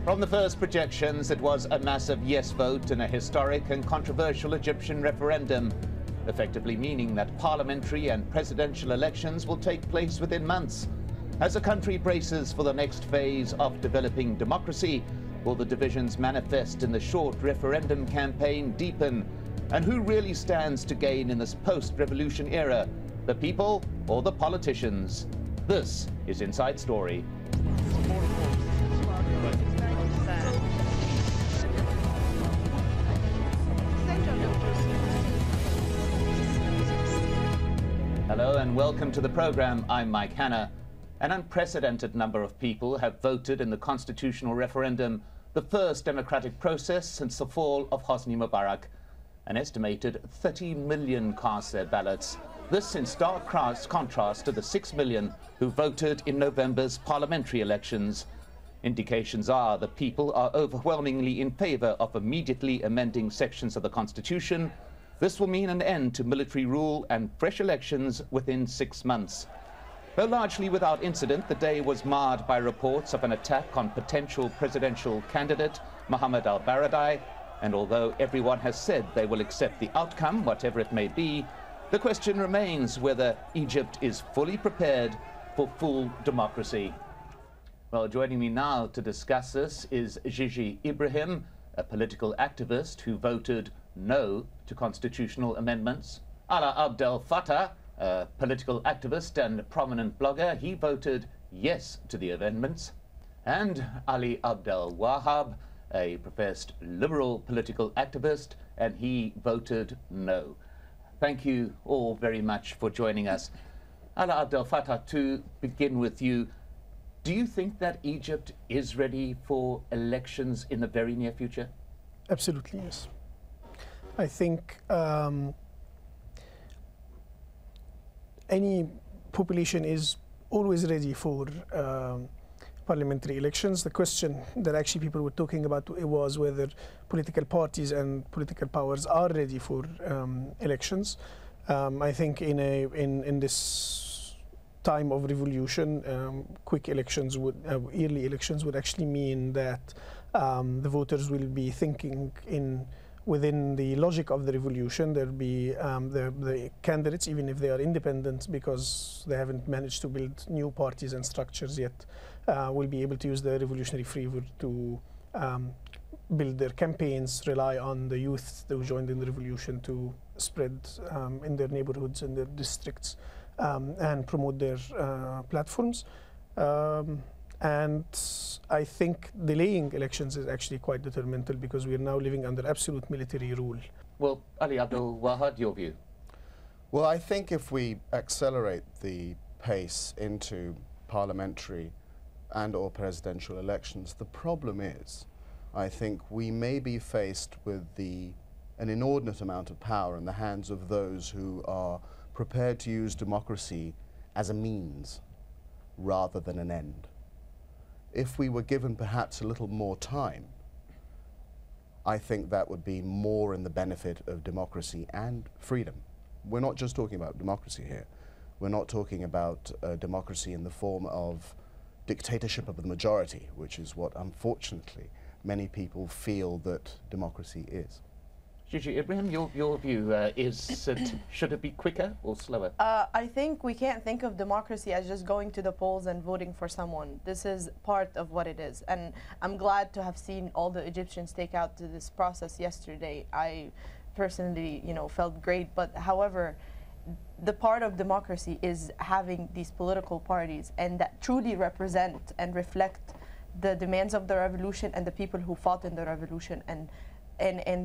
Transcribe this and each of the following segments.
From the first projections, it was a massive yes vote in a historic and controversial Egyptian referendum, effectively meaning that parliamentary and presidential elections will take place within months. As the country braces for the next phase of developing democracy, will the divisions manifest in the short referendum campaign deepen? And who really stands to gain in this post-revolution era, the people or the politicians? This is Inside Story. Hello and welcome to the program. I'm Mike Hanna. An unprecedented number of people have voted in the constitutional referendum, the first democratic process since the fall of Hosni Mubarak. An estimated 30 million cast their ballots. This in stark contrast to the 6 million who voted in November's parliamentary elections. Indications are the people are overwhelmingly in favor of immediately amending sections of the Constitution. This will mean an end to military rule and fresh elections within 6 months. Though largely without incident, the day was marred by reports of an attack on potential presidential candidate Mohammed el-Baradei, and although everyone has said they will accept the outcome, whatever it may be, the question remains whether Egypt is fully prepared for full democracy. Well, joining me now to discuss this is Gigi Ibrahim, a political activist who voted no to constitutional amendments. el-Fattah, a political activist and prominent blogger, he voted yes to the amendments. And Ali Abdel Wahab, a professed liberal political activist, and he voted no. Thank you all very much for joining us. Ala Abdel Fattah, to begin with you, do you think that Egypt is ready for elections in the very near future? Absolutely, yes. I think any population is always ready for parliamentary elections. The question that actually people were talking about was whether political parties and political powers are ready for elections. I think in this time of revolution, quick elections early elections would actually mean that the voters will be thinking within the logic of the revolution. There'll be the candidates, even if they are independent because they haven't managed to build new parties and structures yet, will be able to use the revolutionary fervor to build their campaigns, rely on the youth who joined in the revolution to spread in their neighborhoods, in their districts, and promote their platforms. And I think delaying elections is actually quite detrimental because we are now living under absolute military rule. Well, Ali Abdel Wahab, your view? Well, I think if we accelerate the pace into parliamentary and or presidential elections, the problem is, I think we may be faced with an inordinate amount of power in the hands of those who are prepared to use democracy as a means rather than an end. If we were given perhaps a little more time, I think that would be more in the benefit of democracy and freedom. We're not just talking about democracy here. We're not talking about democracy in the form of dictatorship of the majority, which is what, unfortunately, many people feel that democracy is. Gigi Ibrahim, your view should it be quicker or slower? I think we can't think of democracy as just going to the polls and voting for someone. This is part of what it is. And I'm glad to have seen all the Egyptians take out to this process yesterday. I personally, felt great. But however, the part of democracy is having these political parties and that truly represent and reflect the demands of the revolution and the people who fought in the revolution. And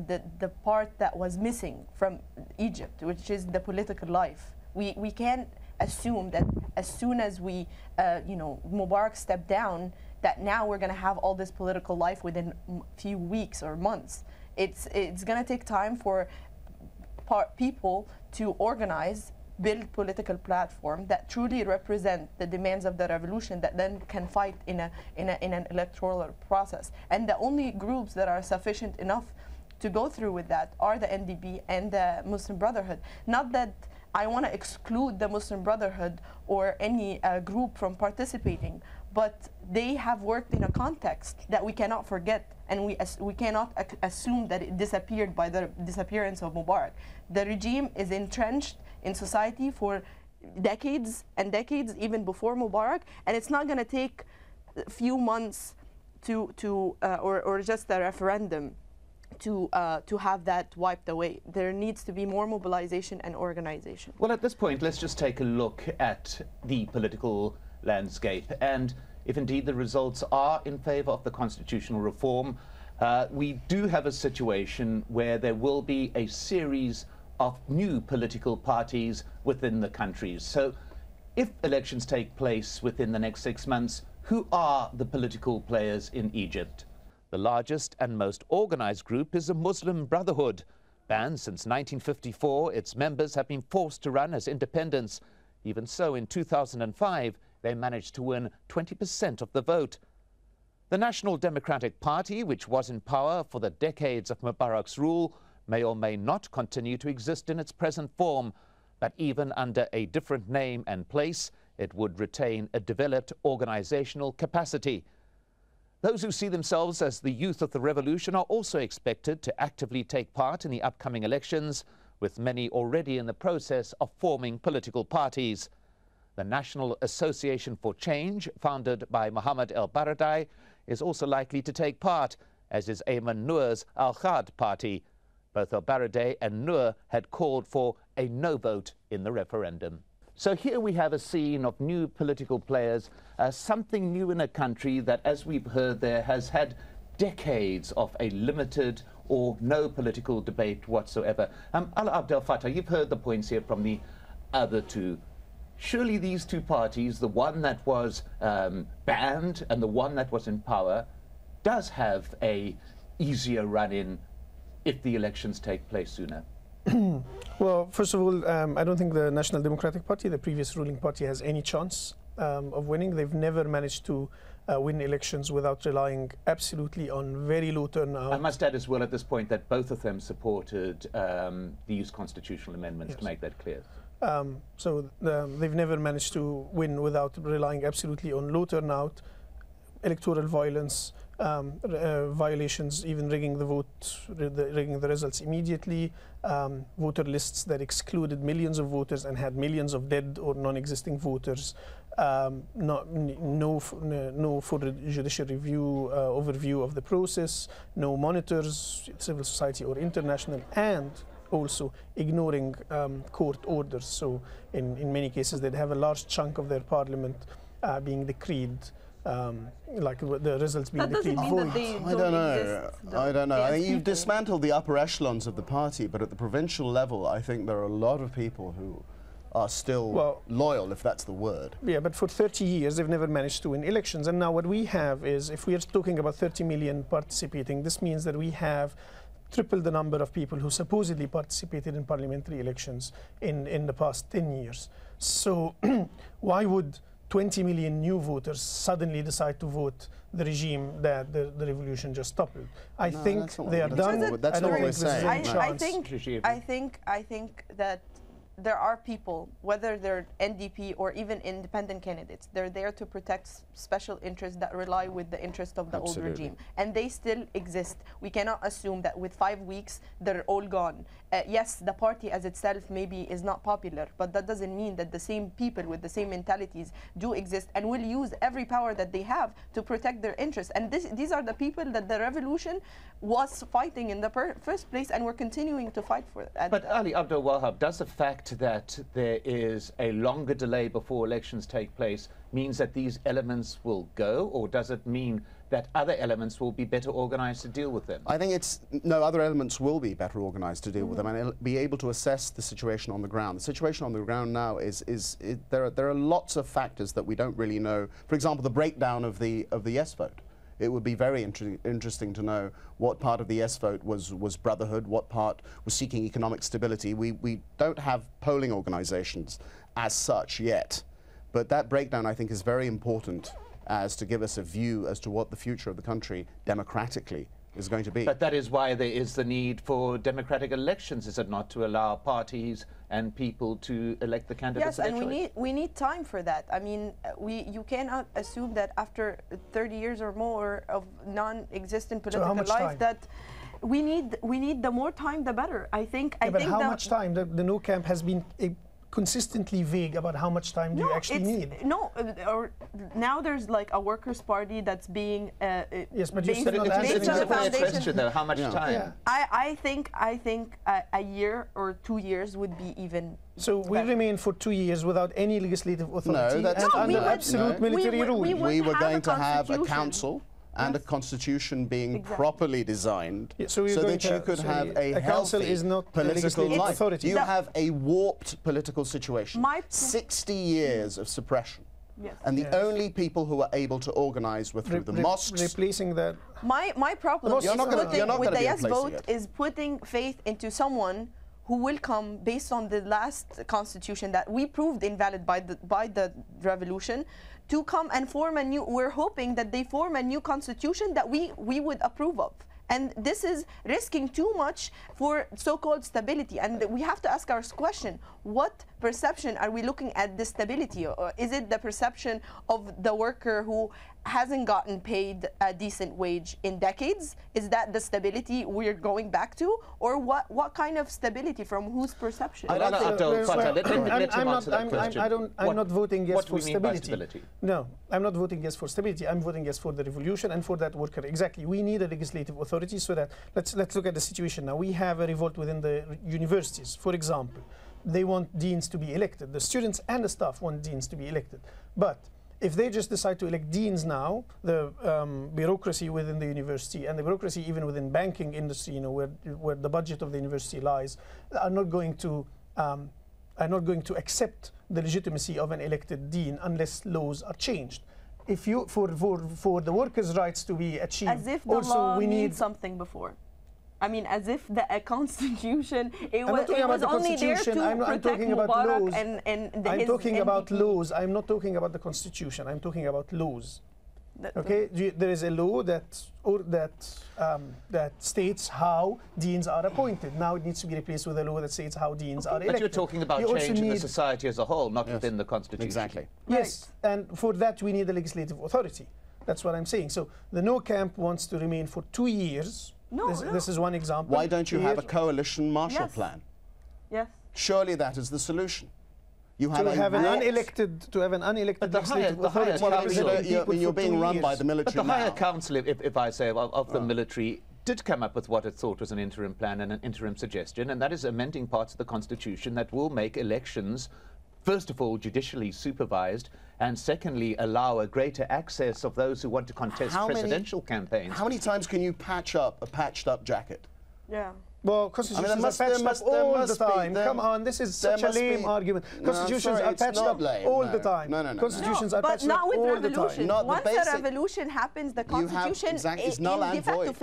the part that was missing from Egypt, which is the political life. We can't assume that as soon as Mubarak stepped down, that now we're going to have all this political life within a few weeks or months. It's going to take time for people to organize, build political platform that truly represent the demands of the revolution that then can fight in an electoral process. And the only groups that are sufficient enough to go through with that are the NDP and the Muslim Brotherhood. Not that I want to exclude the Muslim Brotherhood or any group from participating, but they have worked in a context that we cannot forget, and we cannot assume that it disappeared by the disappearance of Mubarak. The regime is entrenched in society for decades and decades, even before Mubarak, and it's not going to take a few months or just a referendum to have that wiped away. There needs to be more mobilization and organization. Well, at this point, let's just take a look at the political landscape. And if indeed the results are in favor of the constitutional reform, we do have a situation where there will be a series of new political parties within the countries. So if elections take place within the next 6 months, who are the political players in Egypt? The largest and most organized group is the Muslim Brotherhood. Banned since 1954, its members have been forced to run as independents. Even so, in 2005, they managed to win 20% of the vote. The National Democratic Party, which was in power for the decades of Mubarak's rule, may or may not continue to exist in its present form, but even under a different name and place, it would retain a developed organizational capacity. Those who see themselves as the youth of the revolution are also expected to actively take part in the upcoming elections, with many already in the process of forming political parties. The National Association for Change, founded by Mohammed el-Baradei, is also likely to take part, as is Ayman Noor's al-Khad party. Both el-Baradei and Noor had called for a no vote in the referendum. So here we have a scene of new political players, something new in a country that, as we've heard there, has had decades of a limited or no political debate whatsoever. el-Fattah, you've heard the points here from the other two. Surely these two parties, the one that was banned and the one that was in power, does have a easier run-in if the elections take place sooner? Well, first of all, I don't think the National Democratic Party, the previous ruling party, has any chance of winning. They've never managed to win elections without relying absolutely on very low turnout. I must add as well at this point that both of them supported these constitutional amendments, yes, to make that clear. So they've never managed to win without relying absolutely on low turnout, electoral violence, violations, even rigging the vote, rigging the results immediately, voter lists that excluded millions of voters and had millions of dead or non-existing voters, no full judicial review, overview of the process, no monitors, civil society or international, and also ignoring court orders. So in many cases they'd have a large chunk of their parliament being decreed, like the results being decreed void. I don't know. I mean, you've dismantled the upper echelons of the party, but at the provincial level, I think there are a lot of people who are still loyal, if that's the word. Yeah, but for 30 years, they've never managed to win elections. And now what we have is, if we are talking about 30 million participating, this means that we have triple the number of people who supposedly participated in parliamentary elections in the past 10 years. So why would 20 million new voters suddenly decide to vote the regime that the revolution just toppled? I think they are done. That's not what we're saying. I think that there are people, whether they're NDP or even independent candidates, they're there to protect special interests that rely with the interest of the old regime. And they still exist. We cannot assume that with 5 weeks, they're all gone. Yes, the party as itself maybe is not popular, but that doesn't mean that the same people with the same mentalities do exist and will use every power that they have to protect their interests. And these are the people that the revolution was fighting in the first place, and we're continuing to fight for it. But Ali Abdul Wahab, does the fact that there is a longer delay before elections take place means that these elements will go, or does it mean that other elements will be better organized to deal with them? I think other elements will be better organized to deal with them and be able to assess the situation on the ground. The situation on the ground now there are lots of factors that we don't really know. For example, the breakdown of the yes vote. It would be very interesting to know what part of the yes vote was brotherhood, what part was seeking economic stability. We don't have polling organizations as such yet, but that breakdown, I think, is very important as to give us a view as to what the future of the country democratically is going to be. But that is why there is the need for democratic elections, is it not, to allow parties and people to elect the candidates? Yes, and we need time for that. I mean, you cannot assume that after 30 years or more of non-existent political life that we need the more time the better. I think. But how much time? The No camp has been consistently vague about how much time do you actually need. No, or now there's like a workers' party that's being yes, but based, you it's a fair question, though. How much time? Yeah. I think a year or 2 years would be even. So we remain for 2 years without any legislative authority that's and no, under absolute military rule. We were going to have a council and a constitution being properly designed so that you could have a healthy political life. You have a warped political situation. 60 years of suppression. Yes. And the only people who are able to organize were through the mosques. Replacing that. My problem with the yes vote is putting faith into someone who will come based on the last constitution that we proved invalid by the revolution, to come and form a new. We're hoping that they form a new constitution that we would approve of. And this is risking too much for so-called stability. And we have to ask our question, what perception are we looking at this stability? Or is it the perception of the worker who hasn't gotten paid a decent wage in decades? Is that the stability we're going back to? Or what kind of stability, from whose perception? I'm not voting yes for stability. No, I'm not voting yes for stability. I'm voting yes for the revolution and for that worker. Exactly. We need a legislative authority so that, let's look at the situation now. We have a revolt within the universities, for example. They want deans to be elected. The students and the staff want deans to be elected. But if they just decide to elect deans now, the bureaucracy within the university and the bureaucracy even within banking industry, you know, where the budget of the university lies, are not going to accept the legitimacy of an elected dean unless laws are changed. If you for the workers' rights to be achieved, as if the law needs something before. I mean, as if the constitution, it was only there to protect Mubarak and I'm talking about laws. I'm not talking about the constitution. I'm talking about laws. Okay, there is a law that states how deans are appointed. Now it needs to be replaced with a law that states how deans are elected. But you're talking about change in the society as a whole, not within the constitution. Exactly. Yes, and for that we need a legislative authority. That's what I'm saying. So the No camp wants to remain for 2 years. This is one example. Why don't you have a coalition Marshall Plan? Yes. Surely that is the solution. You have to have an unelected legislative authority. You're being run by the military. But the higher council, if I say, of the military, did come up with what it thought was an interim plan and an interim suggestion, and that is amending parts of the constitution that will make elections, first of all, judicially supervised, and secondly, allow a greater access of those who want to contest presidential campaigns. How many times can you patch up a patched-up jacket? Yeah. Well, constitutions are patched up all the time. Come on, this is such a lame argument. Constitutions are patched up all the time. Constitutions are patched up all the time. Once a revolution happens, the constitution is null and void.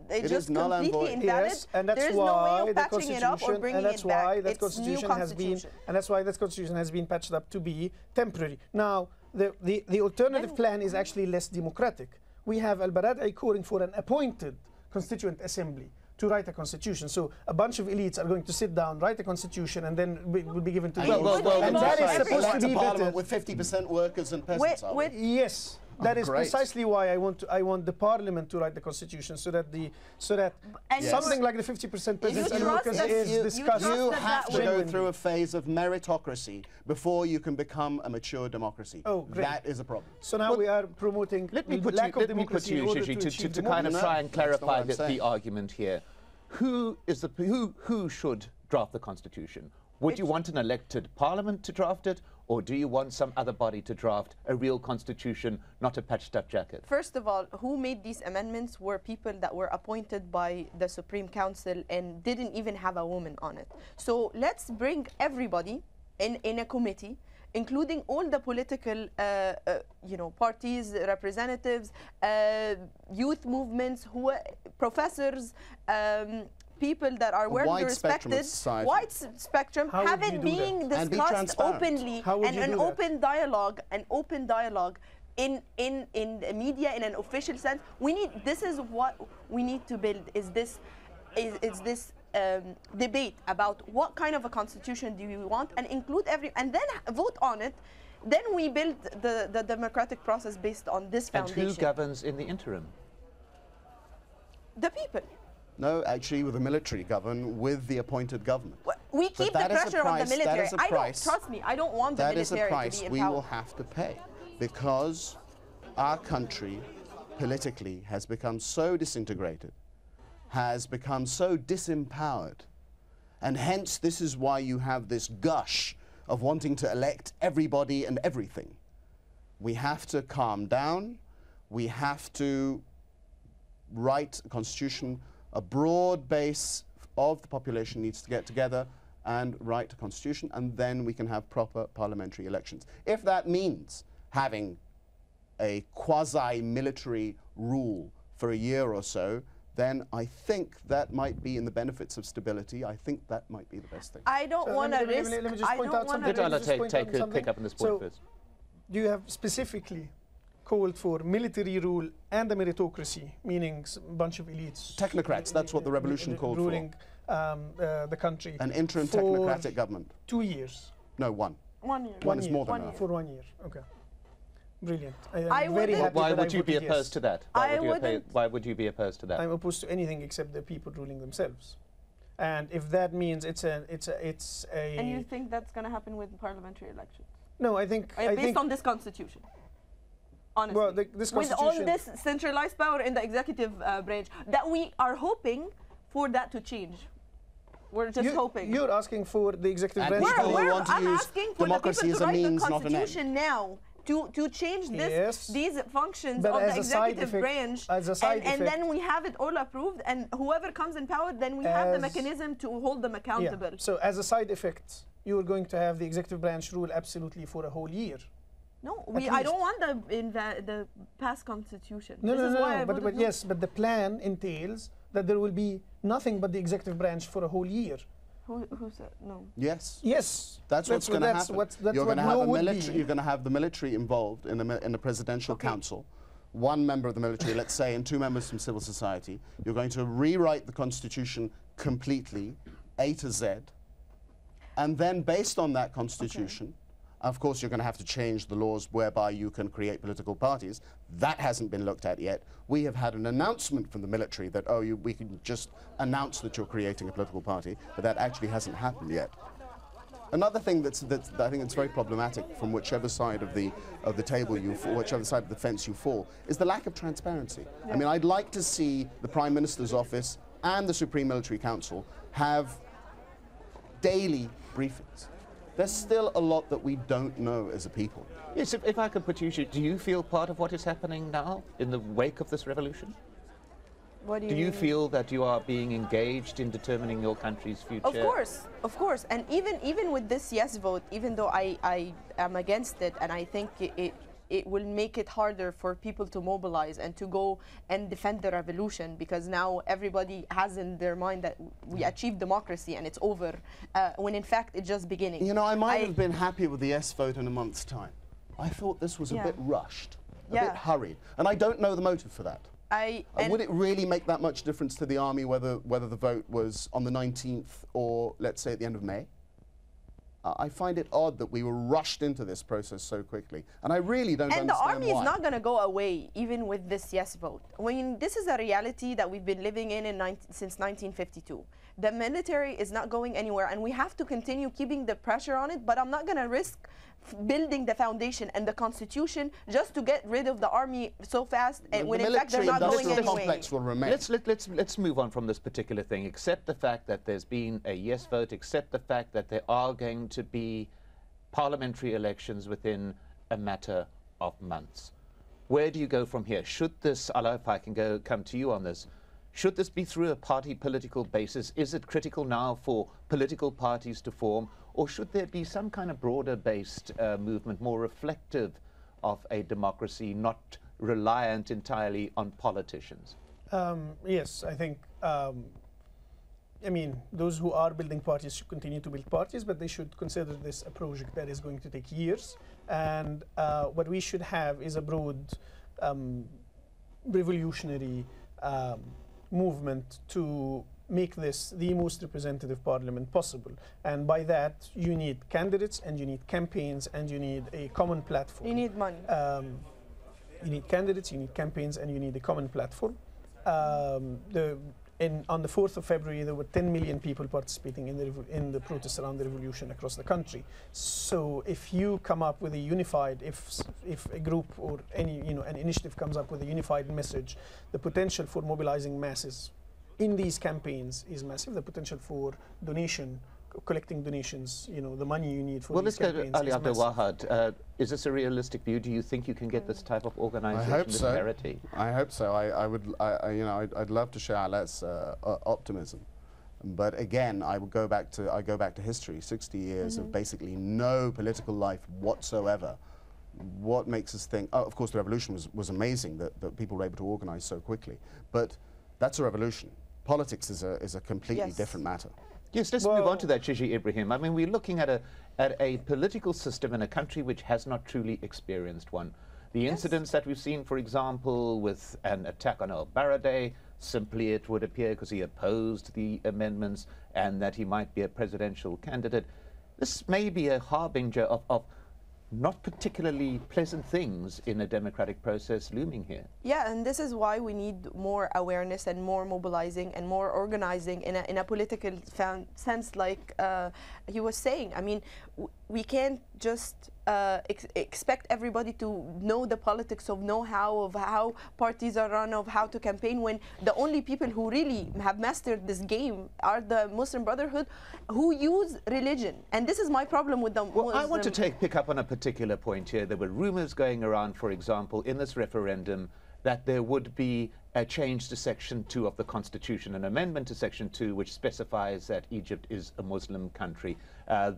It's just completely invalid. Yes, and that's why the constitution, and that's why that constitution has been patched up to be temporary. Now, the alternative plan is actually less democratic. We have el-Baradei calling for an appointed constituent assembly to write a constitution. So a bunch of elites are going to sit down, write a constitution, and then will be given to the and that is supposed to be better. With 50% workers and peasants, yes. That is precisely why I want the parliament to write the constitution, so that something like the 50% peasants and workers is discussed. You have to go through a phase of meritocracy before you can become a mature democracy. Oh, great. That is a problem. So now we are promoting lack of democracy in order to kind of try and clarify the argument here. Who should draft the constitution? Would you want an elected parliament to draft it, or do you want some other body to draft a real constitution, not a patched-up jacket? First of all, who made these amendments were people that were appointed by the Supreme Council and didn't even have a woman on it. So let's bring everybody in a committee, including all the political parties, representatives, youth movements, professors, people that are well respected, wide spectrum, having being discussed openly, and an open dialogue in the media, in an official sense. This is what we need to build, is this debate about what kind of a constitution do we want, and include and then vote on it. Then we build the democratic process based on this foundation. And who governs in the interim? The people. No, actually, the military govern with the appointed government. We keep the pressure on the military. Trust me, I don't want the military to be empowered. That is a price we will have to pay, because our country politically has become so disintegrated, has become so disempowered, and hence this is why you have this gush of wanting to elect everybody and everything. We have to calm down. We have to write a constitution. A broad base of the population needs to get together and write a constitution, and then we can have proper parliamentary elections. If that means having a quasi-military rule for a year or so, then I think that might be in the benefits of stability. I think that might be the best thing. I don't want to risk. Let me just point out something. Pick up on this point first. You have specifically called for military rule and a meritocracy, meaning a bunch of elites. Technocrats, that's what the revolution called ruling, the country. An interim technocratic government. 2 years. No, one. 1 year. One is more than enough. For 1 year, okay. Brilliant. I'm very happy. Why would you be opposed to that? Why would you be opposed to that? I'm opposed to anything except the people ruling themselves. And if that means it's a And you think that's going to happen with parliamentary elections? No, I think based on this constitution. Honestly, well, this with all this centralized power in the executive branch, that we are hoping for that to change. We're just hoping. You're asking for the executive branch. I'm asking for the people to write the constitution now to change these functions of the executive branch, and then we have it all approved, and whoever comes in power, then we have the mechanism to hold them accountable. Yeah. So as a side effect, you're going to have the executive branch rule absolutely for a whole year. No, I don't want the past constitution. No, but the plan entails that there will be nothing but the executive branch for a whole year. Who said no? Yes. Yes. That's what's going to happen. You're going to have you're going to have the military involved in the presidential council. One member of the military, let's say, and 2 members from civil society. You're going to rewrite the constitution completely, A to Z, and then based on that constitution. Of course, you're going to have to change the laws whereby you can create political parties. That hasn't been looked at yet. We have had an announcement from the military that, we can just announce that you're creating a political party, but that actually hasn't happened yet. Another thing that I think it's very problematic from whichever side of the table you fall, whichever side of the fence you fall, is the lack of transparency. Yeah. I mean, I'd like to see the Prime Minister's office and the Supreme Military Council have daily briefings. There's still a lot that we don't know as a people. Yes, if I could put you, do you feel part of what is happening now in the wake of this revolution? What do you feel that you are being engaged in determining your country's future? Of course. And even with this yes vote, even though I am against it, and I think it will make it harder for people to mobilize and to go and defend the revolution, because now everybody has in their mind that we achieved democracy and it's over, when in fact it's just beginning. You know, I might have been happy with the yes vote in a month's time. I thought this was a bit rushed, a bit hurried, and I don't know the motive for that. Would it really make that much difference to the army whether the vote was on the 19th or, let's say, at the end of May? I find it odd that we were rushed into this process so quickly, and I really don't understand why. And the army is not going to go away even with this yes vote. This is a reality that we've been living in since 1952. The military is not going anywhere, and we have to continue keeping the pressure on it, but I'm not going to risk building the foundation and the constitution just to get rid of the army so fast, when in fact they're not going anywhere. Complex will remain. Let's move on from this particular thing. Accept the fact that there's been a yes vote. Accept the fact that there are going to be parliamentary elections within a matter of months. Where do you go from here? Should this, Allah, if I can come to you on this, should this be through a party political basis? Is it critical now for political parties to form, or should there be some kind of broader-based movement, more reflective of a democracy, not reliant entirely on politicians? Yes, I think I mean, those who are building parties should continue to build parties, but they should consider this a project that is going to take years. And what we should have is a broad revolutionary movement to make this the most representative parliament possible. And by that, you need candidates, and you need campaigns, and you need a common platform. You need money. You need candidates, you need campaigns, and you need a common platform. On the 4th of February, there were 10 million people participating in the protests around the revolution across the country. So if you come up with a unified, if a group or an initiative comes up with a unified message, the potential for mobilizing masses in these campaigns is massive. The potential for collecting donations, the money you need for these campaigns. Well, let's go to Ali Abdelwahad. Is this a realistic view? Do you think you can get this type of organization? I hope so. Parity? I hope so. I'd love to share Alet's optimism, but again, I go back to history. 60 years of basically no political life whatsoever. What makes us think? Oh, of course, the revolution was amazing that people were able to organize so quickly, but that's a revolution. Politics is a completely different matter. Yes, let's move on to that, Shishi Ibrahim. I mean, we're looking at a political system in a country which has not truly experienced one. The incidents that we've seen, for example, with an attack on el-Baradei, simply it would appear because he opposed the amendments and that he might be a presidential candidate. This may be a harbinger of not particularly pleasant things in a democratic process looming here. Yeah, and this is why we need more awareness and more mobilizing and more organizing in a political sense, like he was saying. I mean, we can't just expect everybody to know the politics of how parties are run, of how to campaign, when the only people who really have mastered this game are the Muslim Brotherhood, who use religion. And this is my problem with them. Well, I want to pick up on a particular point here. There were rumors going around, for example, in this referendum, that there would be a change to Section 2 of the Constitution, an amendment to Section 2 which specifies that Egypt is a Muslim country.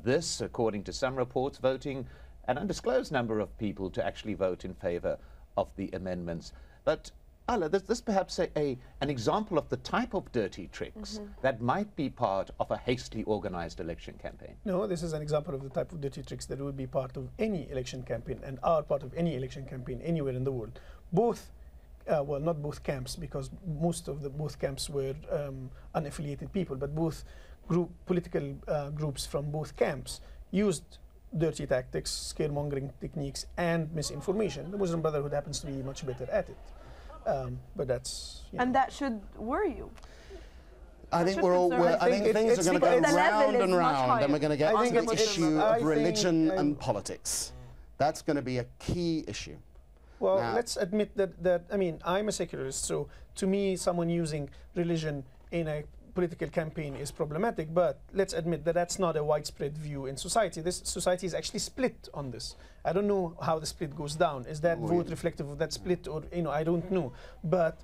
This, according to some reports, voting an undisclosed number of people to actually vote in favor of the amendments. But Ala, this perhaps an example of the type of dirty tricks that might be part of a hastily organized election campaign. No, this is an example of the type of dirty tricks that would be part of any election campaign and are part of any election campaign anywhere in the world. Both well, not both camps, because most of both camps were unaffiliated people, but both political groups from both camps used dirty tactics, scaremongering techniques, and misinformation. The Muslim Brotherhood happens to be much better at it, but that's. And that should worry you. I think I think things are going to go round and round, and we're going to get to the issue of religion and politics. That's going to be a key issue. Well, let's admit that, I mean, I'm a secularist, so to me, someone using religion in a political campaign is problematic, but let's admit that that's not a widespread view in society. This society is actually split on this. I don't know how the split goes down. Is that vote reflective of that split, or, I don't know. But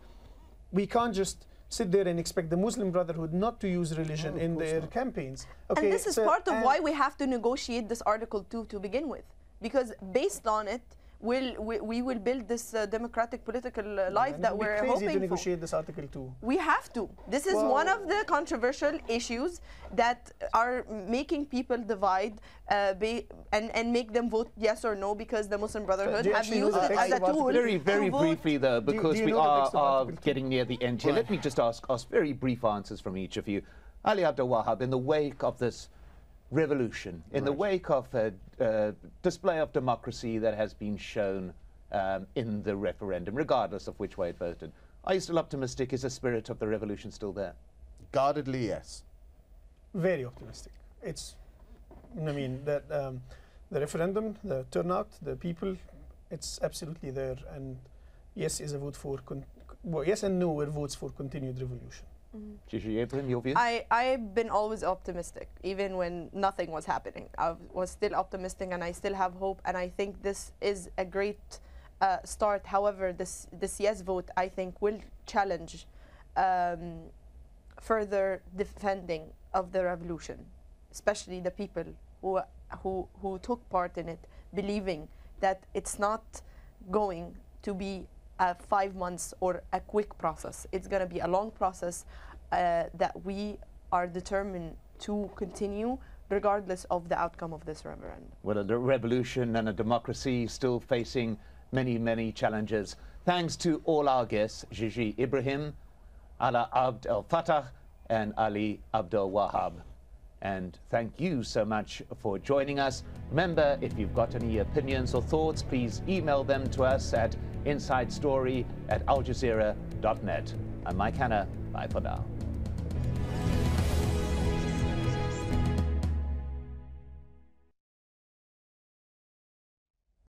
we can't just sit there and expect the Muslim Brotherhood not to use religion in their campaigns. Okay, and this is part of why we have to negotiate this Article 2 to begin with, because based on it, we will build this democratic political life that we're hoping for. It's crazy to negotiate this Article 2. We have to. This is one of the controversial issues that are making people divide and make them vote yes or no, because the Muslim Brotherhood have used it as a tool. Very briefly, though, because we are getting near the end here. Let me just ask very brief answers from each of you. Ali Abdelwahab, in the wake of this revolution, in the wake of a display of democracy that has been shown in the referendum, regardless of which way it voted, are you still optimistic? Is the spirit of the revolution still there? Guardedly, yes. Very optimistic. It's, I mean, that the referendum, the turnout, the people, it's absolutely there. And yes is a vote for, yes and no were votes for continued revolution. Shishi Ibrahim, your view? I've been always optimistic, even when nothing was happening. I was still optimistic, and I still have hope, and I think this is a great start. However, this yes vote, I think, will challenge further defending of the revolution, especially the people who took part in it, believing that it's not going to be 5 months or a quick process. It's going to be a long process that we are determined to continue regardless of the outcome of this referendum. Well, a revolution and a democracy still facing many, many challenges. Thanks to all our guests, Gigi Ibrahim, Ala Abd el-Fattah, and Ali Abdul Wahab. And thank you so much for joining us. Remember, if you've got any opinions or thoughts, please email them to us at insidestory@aljazeera.net. I'm Mike Hanna. Bye for now.